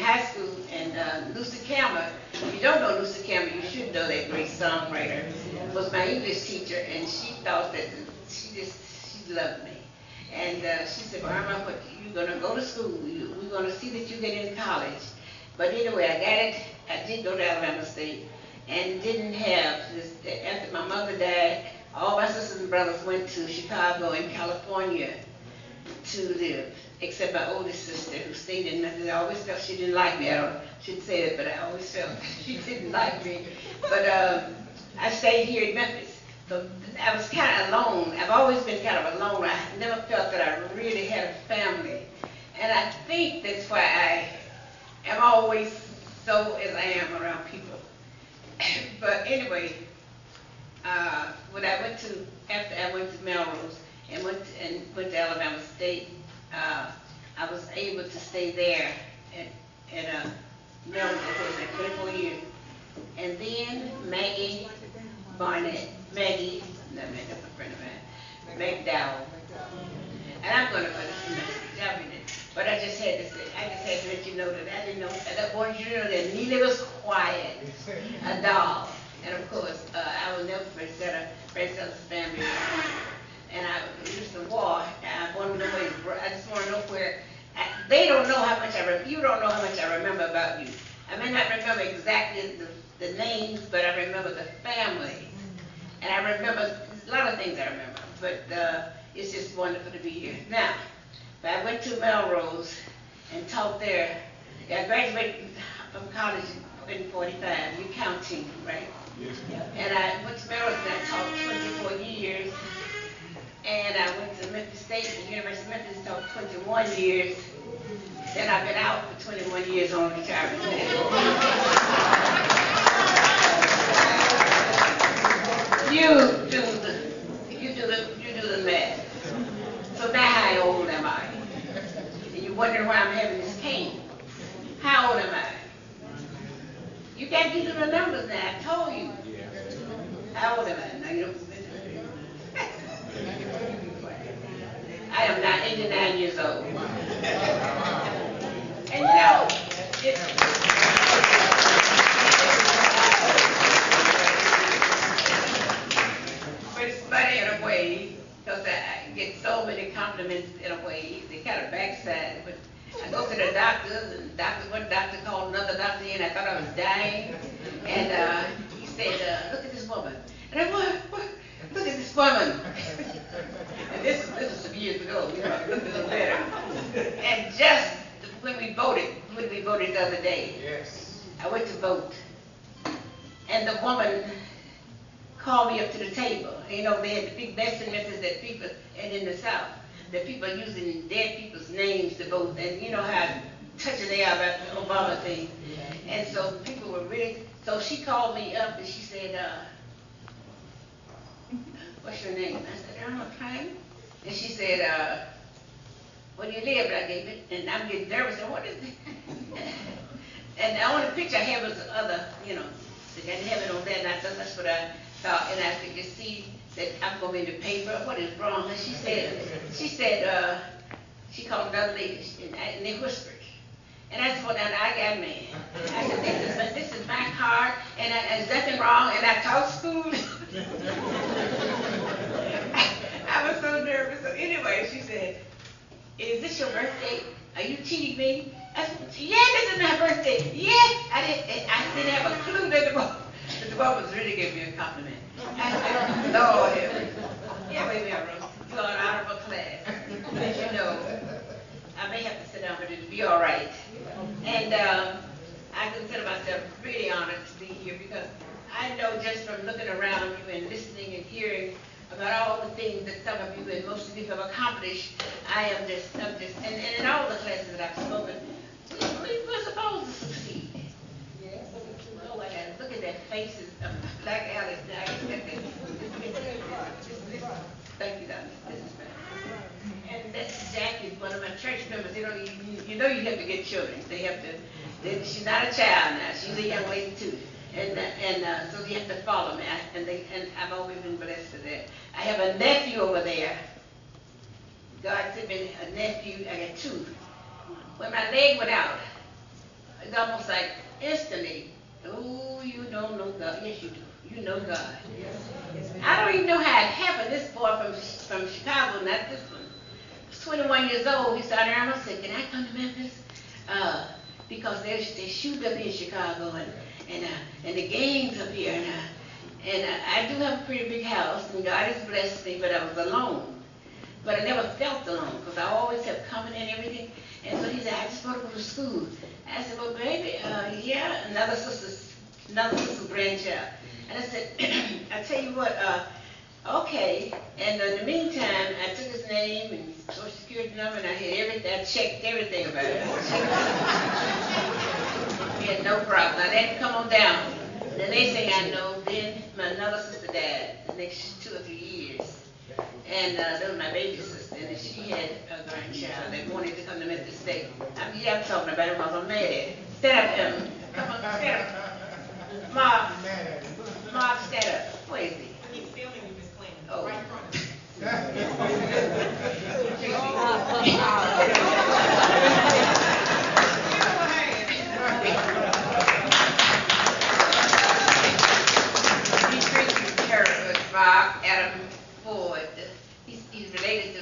high school, and Lucy Campbell, if you don't know Lucy Campbell, you should know that great songwriter, was my English teacher, and she thought that she loved me. And she said, well, Irma, but you're going to go to school. We're going to see that you get into college. But anyway, I got it. I did go to Alabama State and didn't have this. After my mother died, all my sisters and brothers went to Chicago and California to live, except my oldest sister who stayed in Memphis. I always felt she didn't like me. I shouldn't say it, but I always felt she didn't like me. But I stayed here in Memphis. So I was kind of alone. I've always been kind of alone. I never felt that I really had a family. And I think that's why I am always so as I am around people. But anyway, when I went to, after I went to Melrose and went to Alabama State, I was able to stay there at Melrose for 24 years. And then Maggie Barnett, Maggie, no, that's a friend of mine, McDowell. And I'm going to finish the message, but I just had to say, I just had to let you know that I didn't know, I want you to know that Neely was quiet, a doll. And of course, I will never forget Francella's family. And I used to war, and I wanted to know, I just want to know where, they don't know how much you don't know how much I remember about you. I may not remember exactly the names, but I remember the family. And I remember, a lot of things I remember, but it's just wonderful to be here. Now, I went to Melrose and taught there. I graduated from college in 45, you're counting, right? Yes. And I went to Melrose and I taught 24 years. And I went to Memphis State, the University of Memphis, taught 21 years. Then I've been out for 21 years on retirement. You do the math. So now how old am I? And you're wondering why I'm having this pain. How old am I? You got to do the numbers now. I told you. How old am I? Now you don't. I am now 89 years old. And you know, but it's funny in a way, because I get so many compliments in a way, they kind of backside. But I go to the doctors, and one doctor called another doctor in, I thought I was dying. And he said, look at this woman. And I went, what? Look at this woman. And this is some years ago, you know, look a little better. And just when we voted the other day, yes, I went to vote. And the woman called me up to the table. You know, they had the big vesting methods that people, and in the South, that people are using dead people's names to vote. And you know how touching they are about the Obama thing. And so people were really, so she called me up and she said, what's your name? I said, Irma Klein. And she said, where do you live? And I gave it, and I'm getting nervous. And what is it? And the only picture I have was the other, you know, I didn't have it on that, and I thought that's what I thought. And I could just see that I'm going to be in the paper. What is wrong? And she said, she called another lady, and they whispered. And I said, now I got mad. I said, this is my card, and there's nothing wrong, and I taught school. I was so nervous. So anyway, she said, is this your birthday? Are you cheating me? I said, yeah, this is my birthday. Yeah, I didn't have a clue that the woman was really giving me a compliment. I said, Lord, yeah, baby, you're an honorable class. As you know, I may have to sit down, but it'll be all right. And I consider myself really honored to be here because I know just from looking around you and listening and hearing about all the things that some of you and most of you have accomplished, I'm just, and in all the classes that I've spoken, we're supposed to succeed. Yes. Oh, I gotta look at their faces of Black Alice now. Thank you, Donna. This is bad. And that's Jackie, one of my church members. You know you have to get children. They have to. She's not a child now. She's a young lady too. And so you have to follow me. And I've always been blessed for that. I have a nephew over there. God sent me a nephew. I got two. When my leg went out, it's almost like instantly, oh, you don't know God. Yes, you do. You know God. I don't even know how it happened. This boy from Chicago, not this one, was 21 years old. He started around. I said, can I come to Memphis? Because they shoot up in Chicago and the gangs up here. And I do have a pretty big house, and God has blessed me, but I was alone. But I never felt alone, because I always have company and everything. And so he said, I just want to go to school. I said, well, baby, yeah, another sister's grandchild. And I said, I tell you what, okay. And in the meantime, I took his name and social security number, and I had everything. I checked everything about it. He had no problem. Now that come on down. The next thing I know, then another sister died the next 2 or 3 years. And that was my baby sister, and she had a grandchild that wanted to come to Memphis State. I'm talking about it because I'm mad at it. Stand up, come on, stand up. Mom, stand up. Where is he? He's filming you, Miss Clinton. Oh. Right in front of you. Bob Adam Ford. He's related to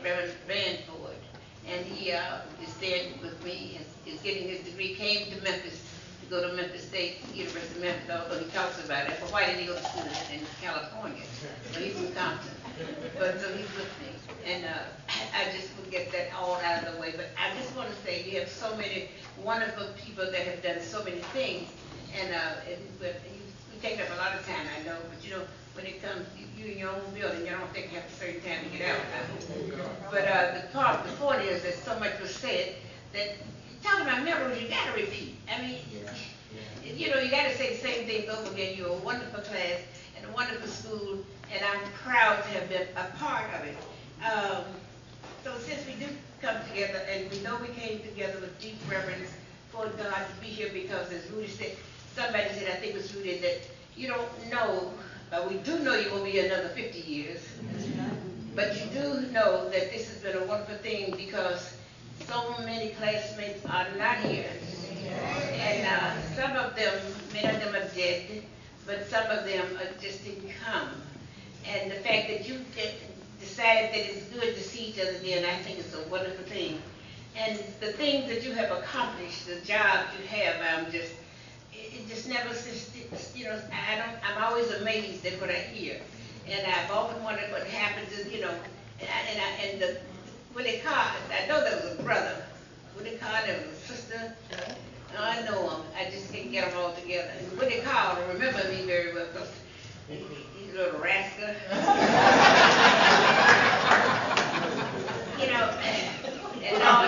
Reverend Van Ford, and he is staying with me. He's getting his degree. Came to Memphis to go to Memphis State University of Memphis. Although he talks about it, but why did he go to school in California? Well, he's from Compton, but so he's with me, and I just will get that all out of the way. But I just want to say you have so many wonderful people that have done so many things, and we take up a lot of time, I know, but you know. When it comes, you in your own building, you don't think you have a certain time to get out. But the point is that so much was said that talking about Melrose, you got to repeat. I mean, you know, you got to say the same things over again. You're a wonderful class and a wonderful school, and I'm proud to have been a part of it. So since we do come together, and we know we came together with deep reverence for God to be here, because as Rudy said, somebody said, I think it was Rudy, that you don't know. But we do know you will be another 50 years. But you do know that this has been a wonderful thing, because so many classmates are not here. And some of them, many of them are dead, but some of them just didn't come. And the fact that you decided that it's good to see each other again, I think it's a wonderful thing. And the things that you have accomplished, the jobs you have, it just never, you know, I'm always amazed at what I hear. And I've often wondered what happens is, you know, when they call, I know there was a brother. When they call, there was a sister. I know them. I just can't get them all together. And when they call, they remember me very well, because he's a little rascal. You know, and all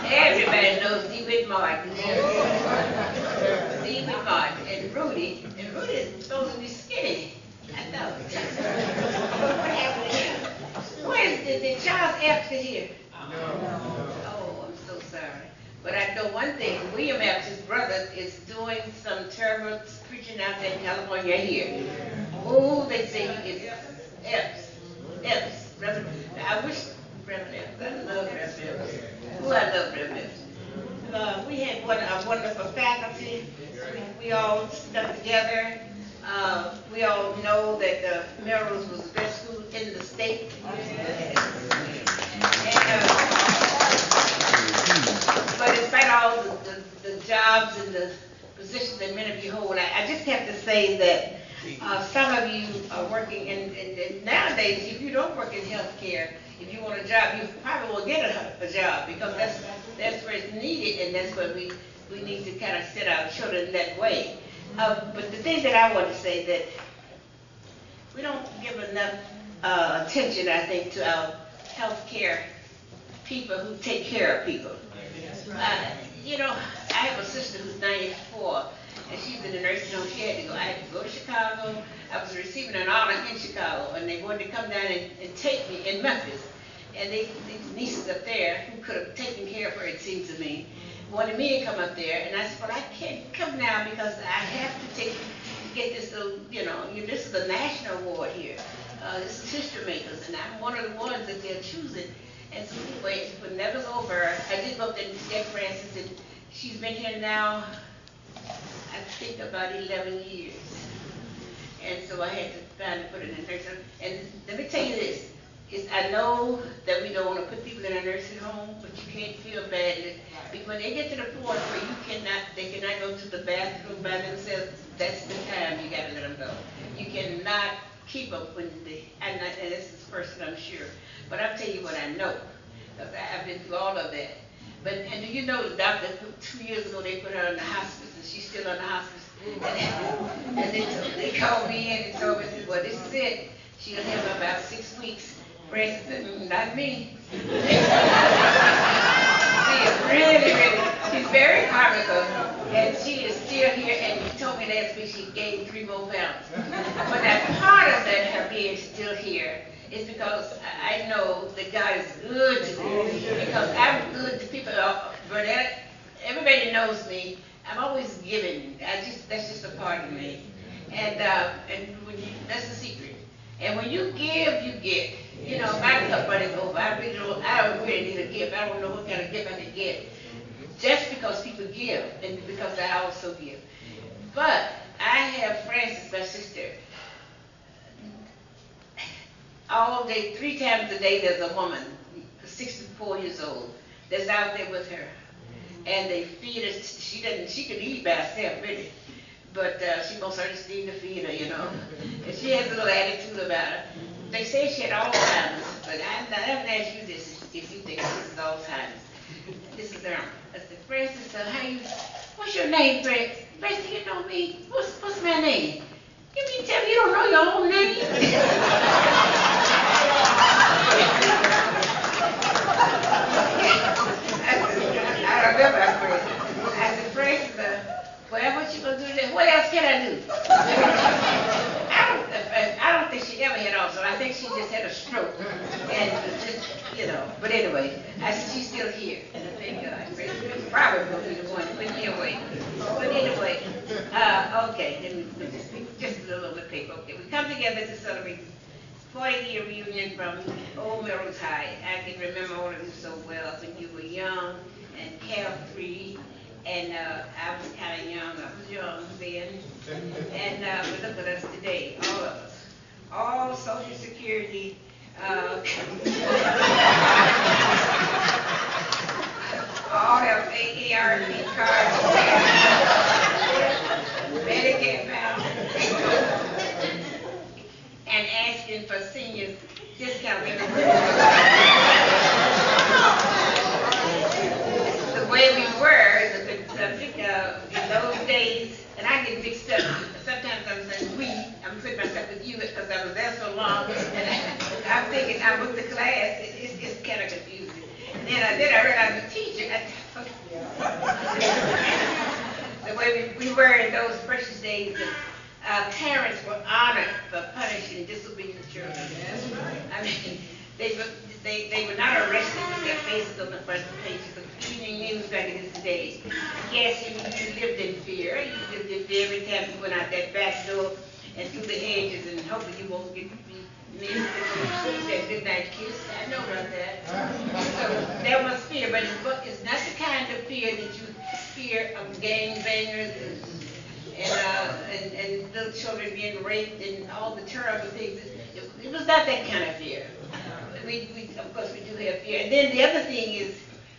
everybody knows D. Martin. And Rudy is supposed to be skinny. I know. What happened to him? Where's did Charles Epps sit here? Oh, I'm so sorry. But I know one thing, William Epps, his brother, is doing some terrible preaching out there in California here. Oh, they say he is Epps. Reverend, I wish Reverend Epps. I love Reverend Epps. Oh, I love Reverend Epps. We had a wonderful faculty. We all stuck together. We all know that Melrose was the best school in the state. But in spite of all the jobs and the positions that many of you hold, I just have to say that some of you are working, and nowadays, if you don't work in healthcare, if you want a job, you probably will get a job, because that's where it's needed, and that's where we need to kind of set our children that way. But the thing that I want to say, that we don't give enough attention, I think, to our healthcare people who take care of people. You know, I have a sister who's 94, and she's in the nursing home. I had to go to Chicago. I was receiving an honor in Chicago, and they wanted to come down and take me in Memphis. And these nieces up there, who could have taken care of her, it seems to me, wanted me to come up there. And I said, well, I can't come now, because I have to get this little, you know, this is a national award here. This is History Makers, and I'm one of the ones that they're choosing. And so anyway, when that was over, I did go up there to get Francis, and she's been here now, I think about 11 years. And so I had to finally put her in a nursing home. And let me tell you this, is I know that we don't want to put people in a nursing home, but you can't feel badly. Because when they get to the point where they cannot go to the bathroom by themselves, that's the time you got to let them go. You cannot keep them when and this is personal, I'm sure. But I'll tell you what I know, because I've been through all of that. And do you know the doctor, 2 years ago, they put her in the hospice, and she's still in the hospice. And they called me in and told me, well, this is it. She'll have about 6 weeks. Francis said, not me. She is really, she's very comical, and she is still here, and she told me last week she gained 3 more pounds. But that part of that, her being still here, is because I know that God is good to me, because I'm good to people. Burnett, everybody knows me. I'm always giving. That's just a part of me, and when that's the secret. And when you give, you get. You know, my cup running over. I don't really need a gift. I don't know what kind of gift I can get. Just because people give, and because I also give. But I have Frances, my sister. All day, 3 times a day, there's a woman, 64 years old, that's out there with her. And they feed her. She can eat by herself, really. But she most certainly need to feed her, you know. And she has a little attitude about her. They say she had Alzheimer's, but I haven't asked you this if you think this is Alzheimer's. This is Irma. I said, Francis, what's your name, Francis? Francis, you know me? What's my name? You mean tell me you don't know your own name? I remember I said, Francis, well, what you gonna do today? What else can I do? I don't think she ever had also. I think she just had a stroke. And just, you know, but anyway, she's still here. And I think probably going to be the one to put me away. But anyway, okay, let me just a little bit of paper. Okay, we come together to celebrate 40-year reunion from old Melrose High. I can remember all of you so well when you were young and carefree. And I was kind of young. I was young then. And but look at us today, all of us. All Social Security, all have AARP cards, Medicare and asking for seniors discount. The way we were, in those days, and I get mixed up. Sometimes I'm saying we. I'm putting myself with you because I was there so long, and I'm thinking I booked the class. It's kind of confusing. And then I realized the teacher. The way we were in those precious days, parents were honored for punishing disobedient children. That's right. I mean, they were not arrested with their faces on the front pages of evening news back in this day. Yes, you lived in fear. You lived in fear every time you went out that back door and through the hedges, and hopefully you won't get to be missed that midnight kiss. I know about that. So there was fear, but it's not the kind of fear that you fear of gangbangers and little children being raped and all the terrible things. It was not that kind of fear. Of course, we do have fear. And then the other thing is,